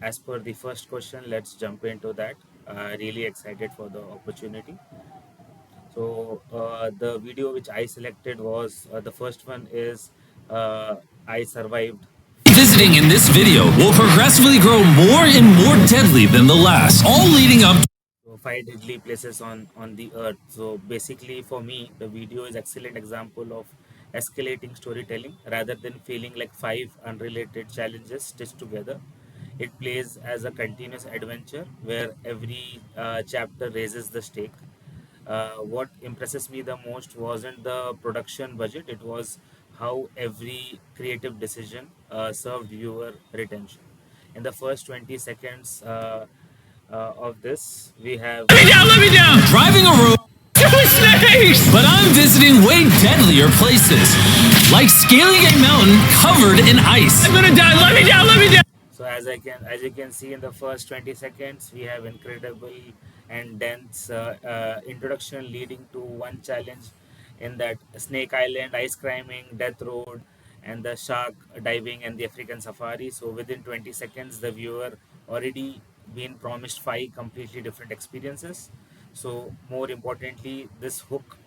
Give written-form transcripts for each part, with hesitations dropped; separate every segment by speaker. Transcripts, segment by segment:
Speaker 1: as per the first question, let's jump into that. Really excited for the opportunity. So the video which I selected was the first one is I survived.
Speaker 2: Visiting in this video will progressively grow more and more deadly than the last, all leading up
Speaker 1: So five deadly places on the earth. So basically, for me, the video is excellent example of escalating storytelling rather than feeling like five unrelated challenges stitched together. It plays as a continuous adventure where every chapter raises the stake. What impresses me the most wasn't the production budget, it was how every creative decision served viewer retention. In the first 20 seconds of this, we have
Speaker 2: let me down! Driving a road snakes! But I'm visiting way deadlier places, like scaling a mountain covered in ice. I'm gonna die, let me down, let me down!
Speaker 1: So as you can see in the first 20 seconds, we have incredible and dense introduction leading to one challenge in that Snake Island, ice climbing, Death Road, and the shark diving and the African safari. So within 20 seconds, the viewer already been promised five completely different experiences. So more importantly, this hook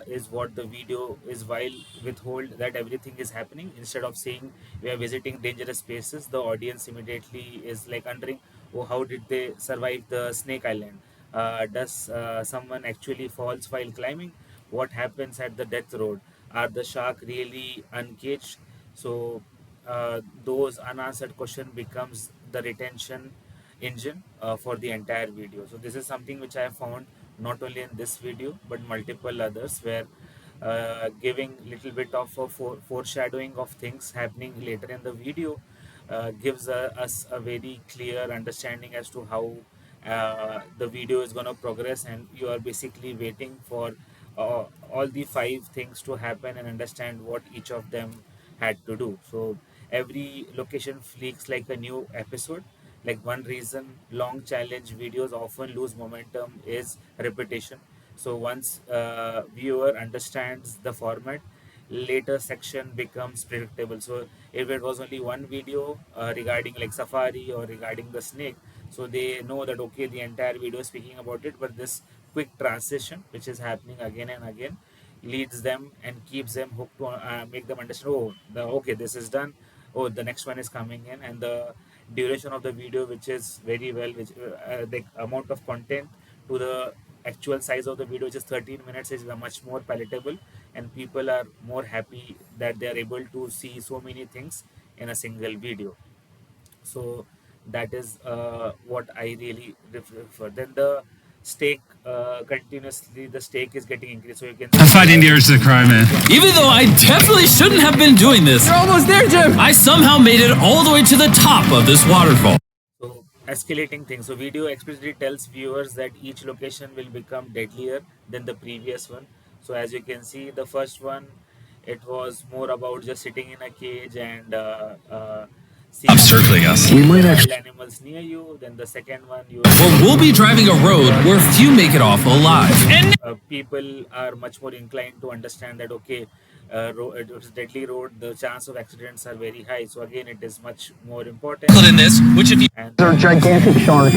Speaker 1: is what the video is while withhold that everything is happening. Instead of saying we are visiting dangerous spaces, the audience immediately is like wondering, oh, how did they survive the Snake Island? Does someone actually falls while climbing? What happens at the Death Road? Are the shark really uncaged? So those unanswered question becomes the retention engine for the entire video. So this is something which I have found not only in this video but multiple others, where giving little bit of a foreshadowing of things happening later in the video gives us a very clear understanding as to how the video is going to progress, and you are basically waiting for all the five things to happen and understand what each of them had to do. So every location feels like a new episode. Like one reason long challenge videos often lose momentum is repetition. So once viewer understands the format, later section becomes predictable. So if it was only one video regarding like safari or regarding the snake, so they know that okay, the entire video is speaking about it, but this quick transition which is happening again and again leads them and keeps them hooked to make them understand, oh, the okay, this is done, oh, the next one is coming in. And the duration of the video, which is very well, which the amount of content to the actual size of the video, which is 13 minutes, is much more palatable, and people are more happy that they are able to see so many things in a single video. So that is what I really refer. Then the stake, continuously the stake is getting increased, so you can
Speaker 2: I'm
Speaker 1: see
Speaker 2: fighting the urge to cry, man. Even though I definitely shouldn't have been doing this, you're almost there, Jim. I somehow made it all the way to the top of this waterfall.
Speaker 1: so escalating things. So video explicitly tells viewers that each location will become deadlier than the previous one. So as you can see, the first one, it was more about just sitting in a cage and seeing
Speaker 2: Circling us. We might
Speaker 1: wild
Speaker 2: actually.
Speaker 1: animals near you. Then the second one, you
Speaker 2: But we'll be driving a road where few make it off alive. And
Speaker 1: people are much more inclined to understand that okay, it was deadly road, the chance of accidents are very high. So again, it is much more important.
Speaker 2: in this, which if you
Speaker 1: And
Speaker 3: They're gigantic sharks.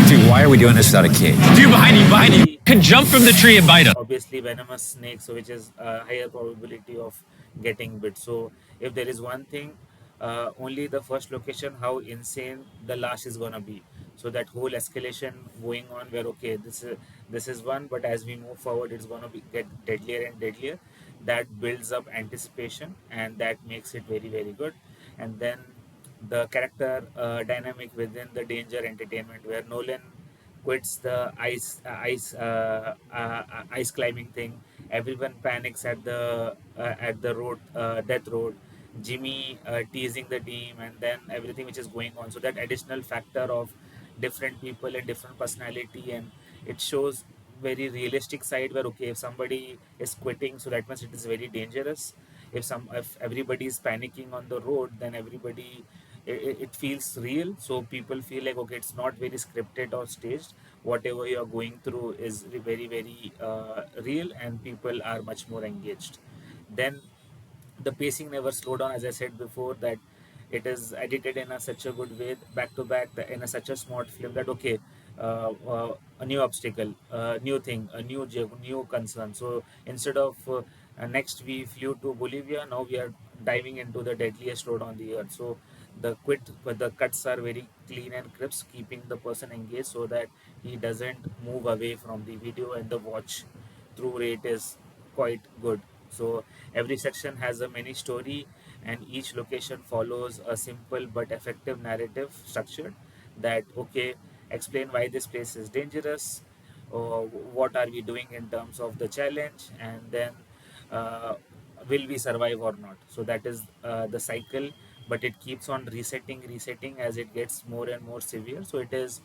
Speaker 4: Dude, why are we doing this without a kid?
Speaker 2: do behind you, can jump from the tree and bite us.
Speaker 1: obviously venomous snakes, so which is a higher probability of getting bit. So if there is one thing, only the first location, how insane the last is gonna be. So that whole escalation going on, where okay, this is one, but as we move forward, it's gonna be get deadlier and deadlier. That builds up anticipation, and that makes it very very good. And then the character dynamic within the danger entertainment, where Nolan quits the ice climbing thing. Everyone panics at the road, death road. Jimmy teasing the team, and then everything which is going on. So that additional factor of different people and different personality, and it shows very realistic side where okay, if somebody is quitting, so that means it is very dangerous. If everybody is panicking on the road, then everybody, it feels real. So people feel like okay, it's not very scripted or staged. Whatever you are going through is very very real, and people are much more engaged. Then the pacing never slow down, as I said before, that it is edited in a such a good way, back to back, in a such a smart film that okay, a new obstacle, a new thing, a new concern. So instead of next we flew to Bolivia, now we are diving into the deadliest road on the earth. So the cuts are very clean and crisp, keeping the person engaged so that he doesn't move away from the video, and the watch through rate is quite good. So every section has a mini story, and each location follows a simple but effective narrative structure that okay, explain why this place is dangerous, or what are we doing in terms of the challenge, and then uh, will we survive or not. So that is the cycle, but it keeps on resetting as it gets more and more severe. So it is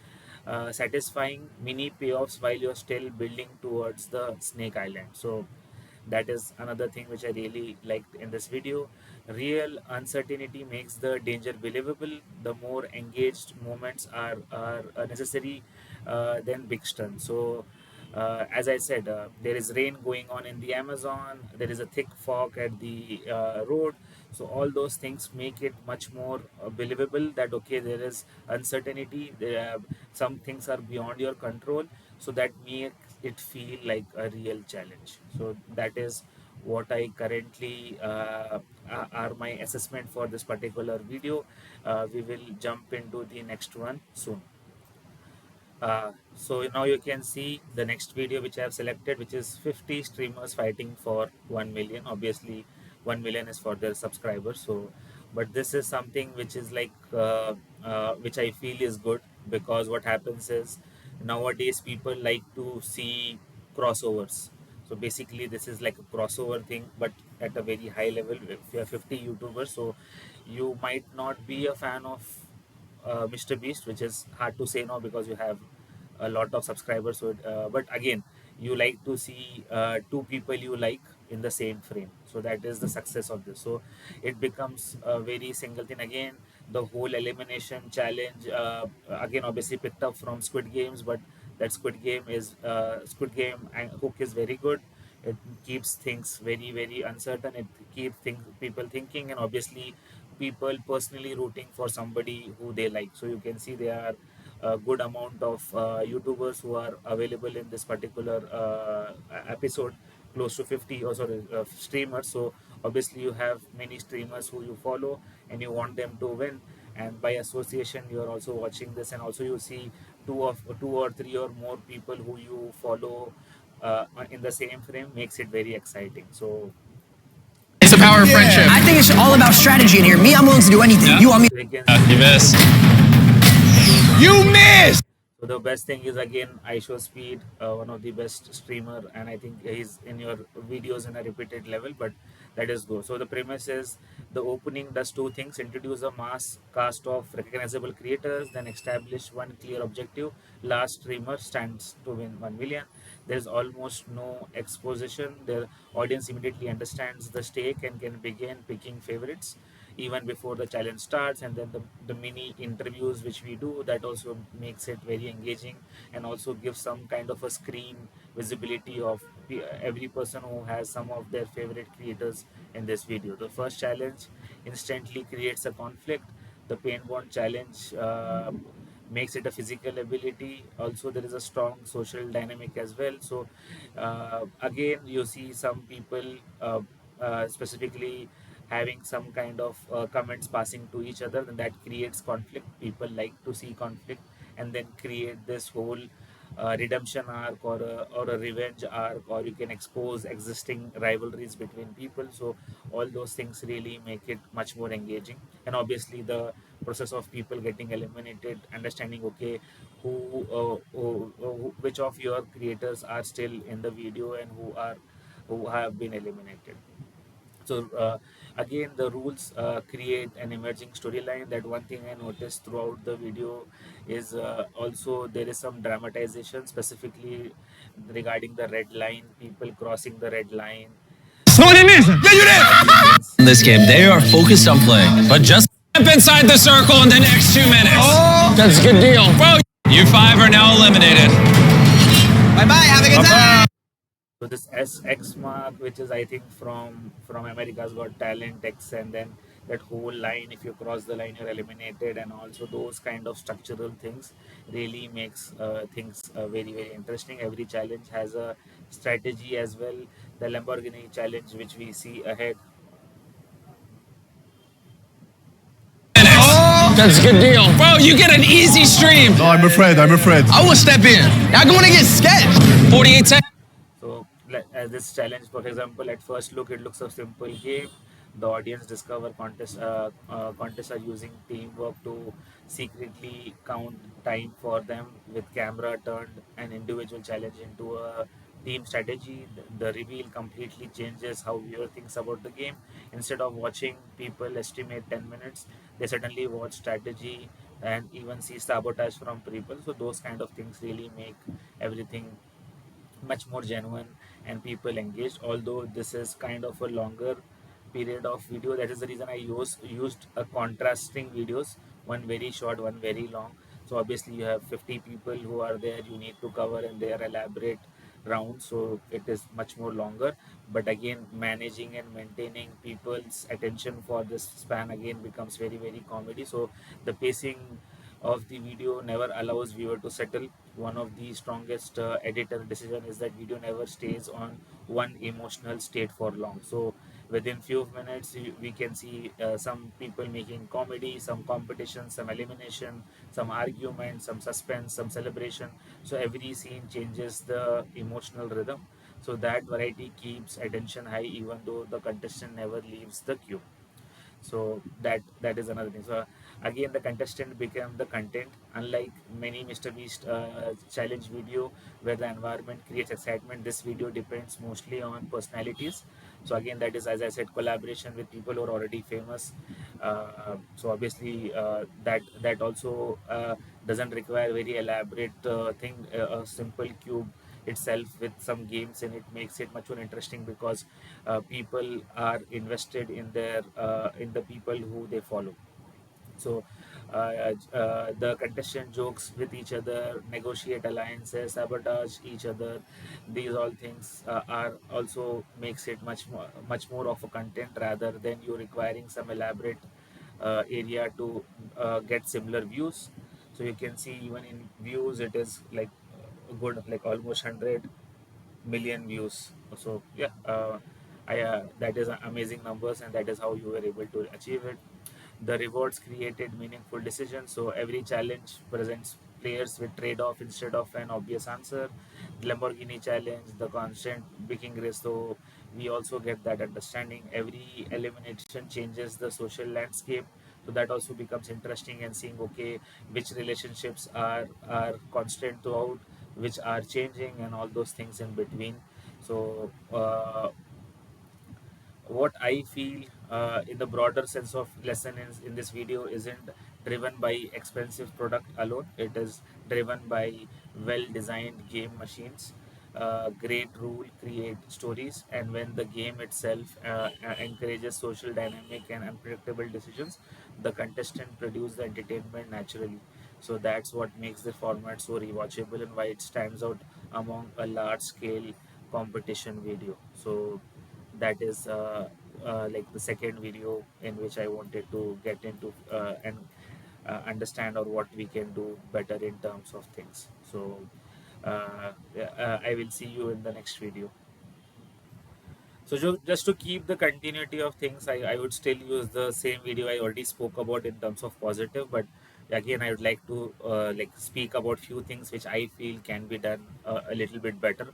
Speaker 1: satisfying mini payoffs while you're still building towards the Snake Island. So that is another thing which I really liked in this video. Real uncertainty makes the danger believable. The more engaged moments are necessary than big stunts. So as I said, there is rain going on in the Amazon. There is a thick fog at the road. So all those things make it much more believable that okay, there is uncertainty. Some things are beyond your control. So that makes it feel like a real challenge. So that is what I currently are my assessment for this particular video. We will jump into the next one soon. So now you can see the next video which I have selected, which is 50 streamers fighting for 1 million. Obviously, 1 million is for their subscribers. So, but this is something which is like, which I feel is good, because what happens is nowadays people like to see crossovers. So basically, this is like a crossover thing, but at a very high level. If you are 50 YouTubers, so you might not be a fan of MrBeast, which is hard to say no because you have a lot of subscribers. So, but again, you like to see two people you like in the same frame. So that is the success of this. So it becomes a very single thing. Again, the whole elimination challenge, again, obviously picked up from Squid Games, but that Squid Game and hook is very good. It keeps things very uncertain. It keeps people thinking, and obviously people personally rooting for somebody who they like. So you can see there are a good amount of YouTubers who are available in this particular episode, close to 50, or sorry, streamers. So obviously you have many streamers who you follow and you want them to win, and by association you are also watching this, and also you see two or three or more people who you follow in the same frame, makes it very exciting. So
Speaker 2: It's the power of friendship.
Speaker 3: I think it's all about strategy in here. Me, I'm willing to do anything.
Speaker 2: Yeah.
Speaker 3: You want me?
Speaker 1: you can
Speaker 2: You miss.
Speaker 4: You missed!
Speaker 1: So the best thing is again ISO Speed, one of the best streamer, and I think he's in your videos in a repeated level. But that is good. So the premise is the opening does two things: introduce a mass cast of recognizable creators, then establish one clear objective. Last streamer stands to win 1 million. There's almost no exposition. The audience immediately understands the stake and can begin picking favorites even before the challenge starts. And then the mini interviews which we do, that also makes it very engaging, and also gives some kind of a screen visibility of every person who has some of their favorite creators in this video. The first challenge instantly creates a conflict. The paintball challenge makes it a physical ability. Also there is a strong social dynamic as well. So again you see some people specifically having some kind of comments passing to each other, and that creates conflict. People like to see conflict, and then create this whole redemption arc, or a revenge arc, or you can expose existing rivalries between people. So all those things really make it much more engaging. And obviously the process of people getting eliminated, understanding okay, which of your creators are still in the video and who have been eliminated. So again, the rules create an emerging storyline. That one thing I noticed throughout the video is also there is some dramatization, specifically regarding the red line, people crossing the red line.
Speaker 2: No, I didn't miss. Yeah, you
Speaker 1: As you can
Speaker 2: did! In this
Speaker 1: see,
Speaker 2: game, they are focused on playing, but just step inside the circle in the next 2 minutes. Oh, that's a good deal. Bro, you five are now eliminated.
Speaker 3: Bye-bye. Have a good time.
Speaker 1: so this SX mark, which is I think from America's Got Talent X, and then that whole line, if you cross the line you're eliminated, and also those kind of structural things really makes things very very interesting. Every challenge has a strategy as well. The Lamborghini challenge which we see ahead.
Speaker 2: That's a good deal. Bro, you get an easy stream.
Speaker 4: No, I'm afraid.
Speaker 3: I will step in. Y'all gonna get sketched.
Speaker 2: 48 seconds.
Speaker 1: So, as this challenge, for example, at first look, it looks a simple game. The audience discover contests are using teamwork to secretly count time for them with camera turned an individual challenge into a team strategy. The reveal completely changes how viewer thinks about the game. Instead of watching people estimate 10 minutes, they suddenly watch strategy and even see sabotage from people. So those kind of things really make everything much more genuine and people engaged. Although this is kind of a longer period of video, that is the reason I used a contrasting videos, one very short, one very long. So obviously you have 50 people who are there, you need to cover in their elaborate rounds, so it is much more longer. But again, managing and maintaining people's attention for this span again becomes very very comedy. So the pacing of the video never allows viewer to settle. One of the strongest editor decision is that video never stays on one emotional state for long. So within few minutes we can see some people making comedy, some competition, some elimination, some argument, some suspense, some celebration. So every scene changes the emotional rhythm, so that variety keeps attention high even though the contestant never leaves the queue. So that is another thing. So again, the contestant became the content. Unlike many MrBeast challenge video where the environment creates excitement, this video depends mostly on personalities. So again, that is, as I said, collaboration with people who are already famous. So obviously that also doesn't require very elaborate thing. A simple cube itself with some games in it makes it much more interesting, because people are invested in the people who they follow. So the contestant jokes with each other, negotiate alliances, sabotage each other. These all things are also makes it much more of a content rather than you requiring some elaborate area to get similar views. So you can see even in views it is like good, like almost 100 million views. So yeah, I that is amazing numbers, and that is how you were able to achieve it. The rewards created meaningful decisions. So every challenge presents players with trade-off instead of an obvious answer. Lamborghini challenge, the constant picking race. So we also get that understanding. Every elimination changes the social landscape. So that also becomes interesting, and seeing okay which relationships are constant throughout, which are changing, and all those things in between. So what I feel in the broader sense of lesson in this video isn't driven by expensive product alone. It is driven by well designed game machines. Great rule create stories, and when the game itself encourages social dynamic and unpredictable decisions, the contestant produce the entertainment naturally. So that's what makes the format so rewatchable and why it stands out among a large scale competition video. So that is like the second video in which I wanted to get into and understand or what we can do better in terms of things. So yeah, I will see you in the next video. So just to keep the continuity of things, I would still use the same video I already spoke about in terms of positive, but again I would like to like speak about few things which I feel can be done a little bit better.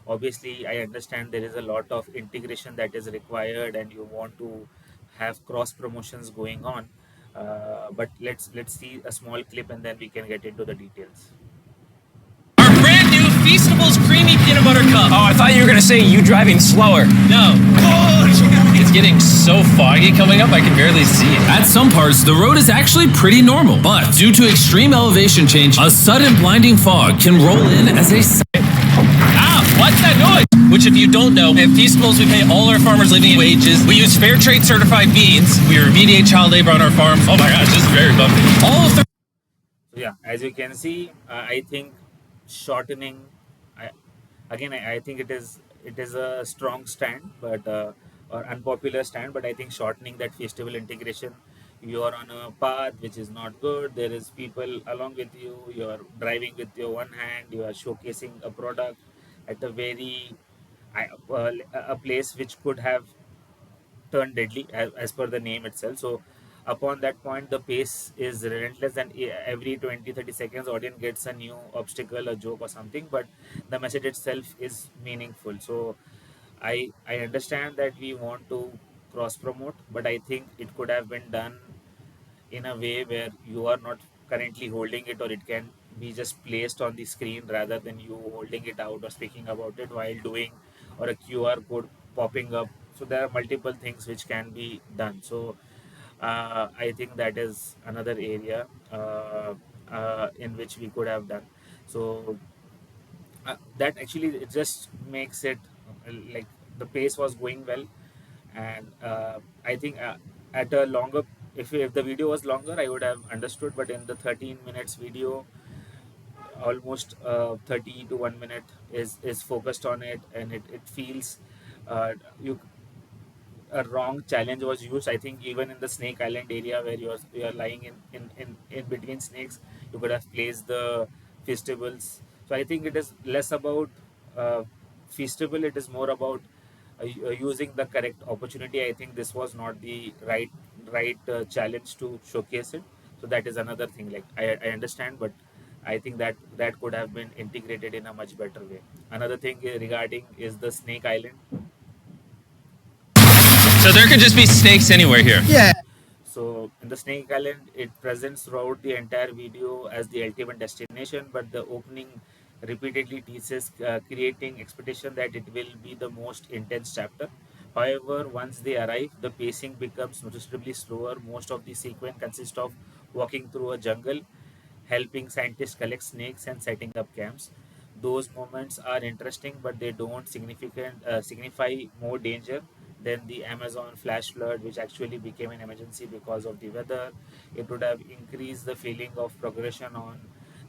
Speaker 1: Obviously, I understand there is a lot of integration that is required, and you want to have cross promotions going on. But let's see a small clip and then we can get into the details.
Speaker 2: Our brand new Feastables Creamy Peanut Butter Cup.
Speaker 3: Oh, I thought you were gonna say you driving slower.
Speaker 2: No. It's getting so foggy coming up, I can barely see it. At some parts, the road is actually pretty normal, but due to extreme elevation change, a sudden blinding fog can roll in as a... Ah, what's that noise? Which, if you don't know, at Feastables, we pay all our farmers living wages. We use fair trade certified beans. We remediate child labor on our farms. Oh my gosh, this is very bumpy. All of the...
Speaker 1: So yeah, as you can see, I think shortening. I, again, I think it is a strong stand, but or unpopular stand, but I think shortening that festival integration. You are on a path which is not good. There is people along with you. You are driving with your one hand. You are showcasing a product at a very a place which could have turn deadly as per the name itself. So upon that point, the pace is relentless, and every 20-30 seconds audience gets a new obstacle, a joke or something, but the message itself is meaningful. So I understand that we want to cross promote, but I think it could have been done in a way where you are not currently holding it, or it can be just placed on the screen rather than you holding it out or speaking about it while doing, or a QR code popping up. So there are multiple things which can be done. So I think that is another area in which we could have done. So that actually it just makes it like the pace was going well, and I think at a longer, if the video was longer I would have understood, but in the 13 minutes video, almost 30 to 1 minute is focused on it, and it feels you a wrong challenge was used. I think even in the Snake Island area where you are lying in between snakes, you could have placed the festivals. So I think it is less about uh, festival. It is more about using the correct opportunity. I think this was not the right challenge to showcase it. So that is another thing. Like I understand, but I think that could have been integrated in a much better way. Another thing regarding is the Snake Island.
Speaker 3: So there could just be snakes anywhere here.
Speaker 4: Yeah.
Speaker 1: So in the Snake Island, it presents throughout the entire video as the ultimate destination, but the opening repeatedly teases, creating expectation that it will be the most intense chapter. However, once they arrive, the pacing becomes noticeably slower. Most of the sequence consists of walking through a jungle, helping scientists collect snakes and setting up camps. Those moments are interesting, but they don't signify more danger than the Amazon flash flood, which actually became an emergency because of the weather. It would have increased the feeling of progression on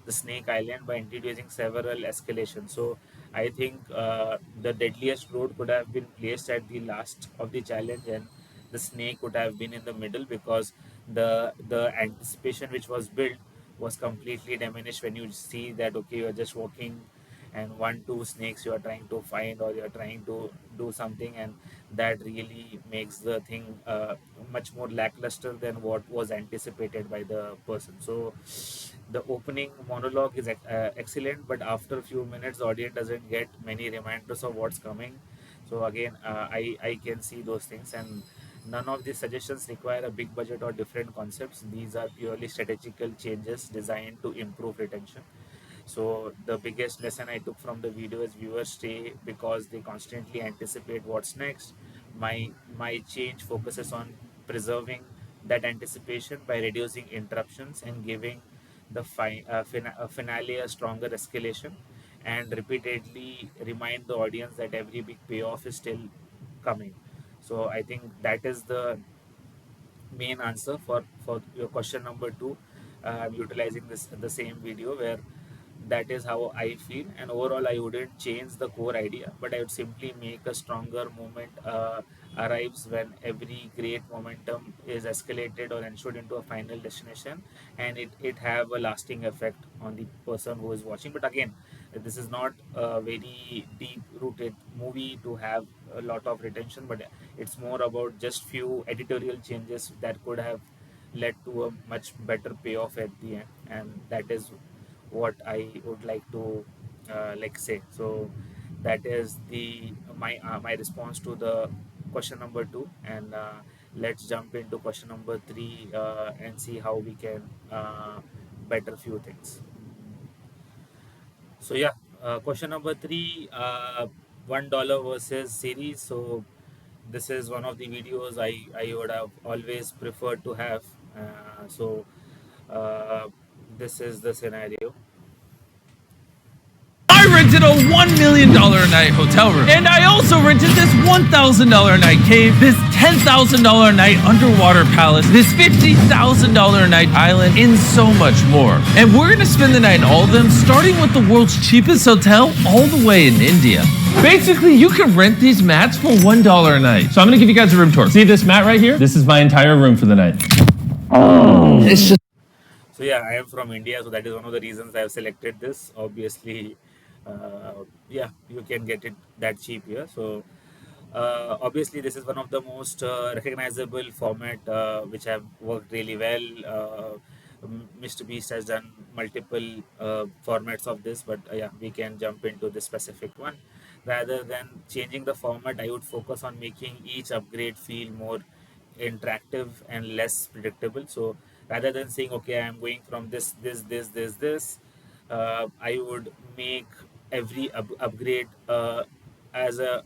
Speaker 1: the Snake Island by introducing several escalations. So I think the deadliest road could have been placed at the last of the challenge, and the snake would have been in the middle, because the anticipation which was built was completely diminished when you see that okay, you're just walking and one two snakes you are trying to find, or you're trying to do something, and that really makes the thing much more lackluster than what was anticipated by the person. So the opening monologue is excellent, but after a few minutes the audience doesn't get many reminders of what's coming. So again, I can see those things, and none of these suggestions require a big budget or different concepts. These are purely strategical changes designed to improve retention. So the biggest lesson I took from the video is viewers stay because they constantly anticipate what's next. My change focuses on preserving that anticipation by reducing interruptions and giving the finale a stronger escalation, and repeatedly remind the audience that every big payoff is still coming. So I think that is the main answer for your question number two. I'm utilizing this the same video where that is how I feel, and overall I wouldn't change the core idea, but I would simply make a stronger moment arrives when every great momentum is escalated or ensured into a final destination, and it have a lasting effect on the person who is watching. But again, this is not a very deep rooted movie to have a lot of retention, but it's more about just few editorial changes that could have led to a much better payoff at the end, and that is what I would like to like say. So that is the my response to the question number two, and let's jump into question number three and see how we can better few things. So yeah, question number three, $1 versus series. So this is one of the videos I would have always preferred to have. So uh, this is the scenario.
Speaker 3: I rented a
Speaker 2: $1 million a night hotel room. And I also rented this $1,000 a night cave, this $10,000 a night underwater palace, this $50,000 a night island, and so much more. And we're gonna spend the night in all of them, starting with the world's cheapest hotel all the way in India. Basically, you can rent these mats for $1 a night. So I'm gonna give you guys a room tour. See this mat right here? This is my entire room for the night. It's just
Speaker 1: So yeah, I am from India, so that is one of the reasons I have selected this. Obviously, yeah, you can get it that cheap here. So obviously, this is one of the most recognizable format which have worked really well. Mr. Beast has done multiple formats of this, but yeah, we can jump into this specific one. Rather than changing the format, I would focus on making each upgrade feel more interactive and less predictable. So rather than saying, okay, I'm going from this, I would make every upgrade as a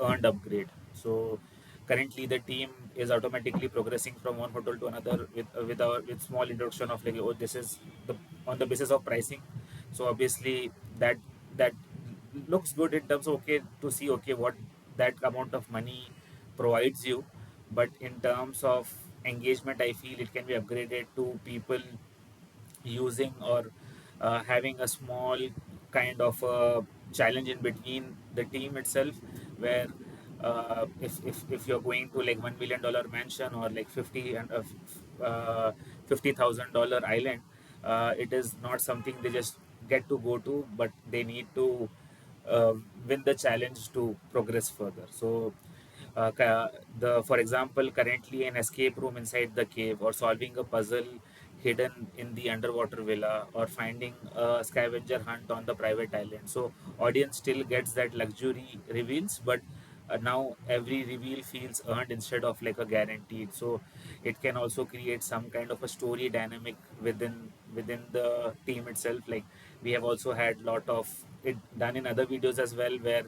Speaker 1: earned upgrade. So currently the team is automatically progressing from one hotel to another with small introduction of like, oh, this is the on the basis of pricing. So obviously that looks good in terms of, okay, to see, okay, what that amount of money provides you, but in terms of engagement, I feel it can be upgraded to people using or having a small kind of a challenge in between the team itself, where if you're going to like $1 million mansion or like 50 and $50,000 island, it is not something they just get to go to, but they need to uh, win the challenge to progress further. So for example, currently an escape room inside the cave, or solving a puzzle hidden in the underwater villa, or finding a scavenger hunt on the private island. So audience still gets that luxury reveals, but now every reveal feels earned instead of like a guaranteed. So it can also create some kind of a story dynamic within the team itself. Like we have also had lot of it done in other videos as well, where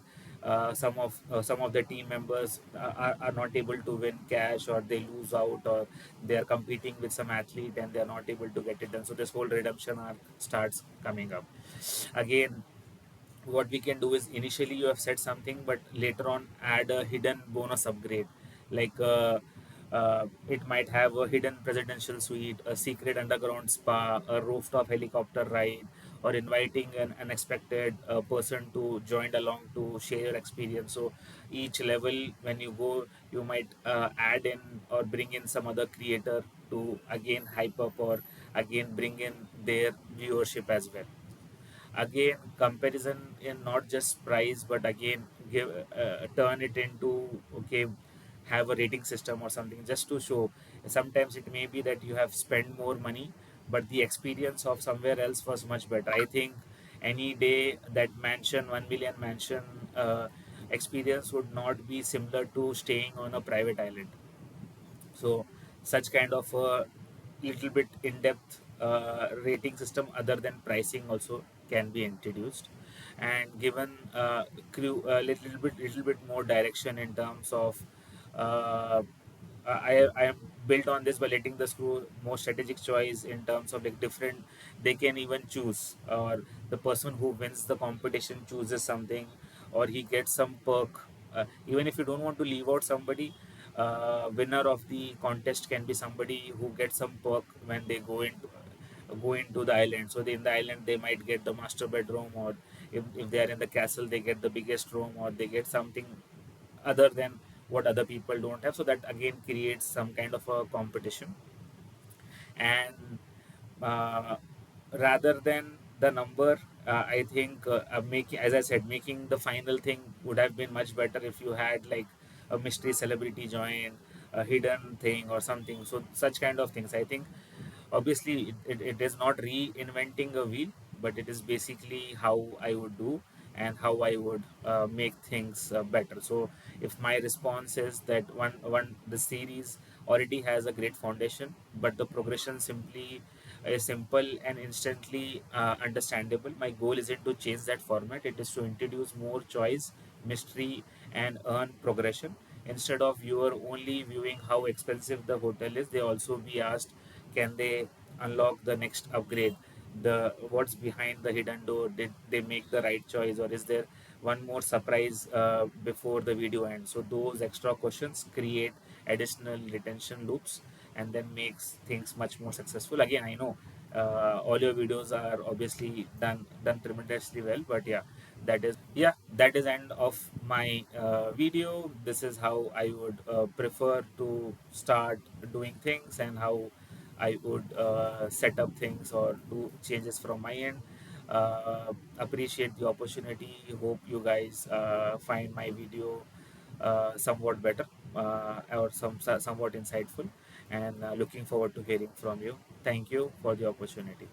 Speaker 1: some of the team members are not able to win cash, or they lose out, or they are competing with some athlete and they are not able to get it done. So this whole redemption arc starts coming up again. What we can do is, initially you have said something, but later on add a hidden bonus upgrade, like it might have a hidden presidential suite, a secret underground spa, a rooftop helicopter ride, or inviting an unexpected person to join along to share your experience. So each level, when you go, you might add in or bring in some other creator to again hype up, or again bring in their viewership as well. Again, comparison in not just price, but again give turn it into, okay, have a rating system or something, just to show. Sometimes it may be that you have spent more money, but the experience of somewhere else was much better. I think any day that mansion, 1 million mansion experience would not be similar to staying on a private island. So such kind of a little bit in-depth rating system other than pricing also can be introduced, and given crew a little bit more direction in terms of uh, I am built on this by letting the crew more strategic choice in terms of like different. They can even choose, or the person who wins the competition chooses something, or he gets some perk. Even if you don't want to leave out somebody, winner of the contest can be somebody who gets some perk when they go into the island. So in the island they might get the master bedroom, or if they are in the castle they get the biggest room, or they get something other than what other people don't have. So that again creates some kind of a competition. And uh, rather than the number, I think making, as I said, making the final thing would have been much better if you had like a mystery celebrity join, a hidden thing or something. So such kind of things, I think. Obviously it is not reinventing a wheel, but it is basically how I would do and how I would make things better. So if my response is that one the series already has a great foundation, but the progression simply is simple and instantly understandable. My goal isn't to change that format, it is to introduce more choice, mystery, and earn progression. Instead of viewer only viewing how expensive the hotel is, they also be asked, can they unlock the next upgrade, the what's behind the hidden door. Did they make the right choice, or is there one more surprise before the video ends? So those extra questions create additional retention loops and then makes things much more successful. Again, I know all your videos are obviously done tremendously well, but that is end of my video. This is how I would prefer to start doing things, and how I would set up things or do changes from my end. Appreciate the opportunity. Hope you guys find my video somewhat better, or somewhat insightful, and looking forward to hearing from you. Thank you for the opportunity.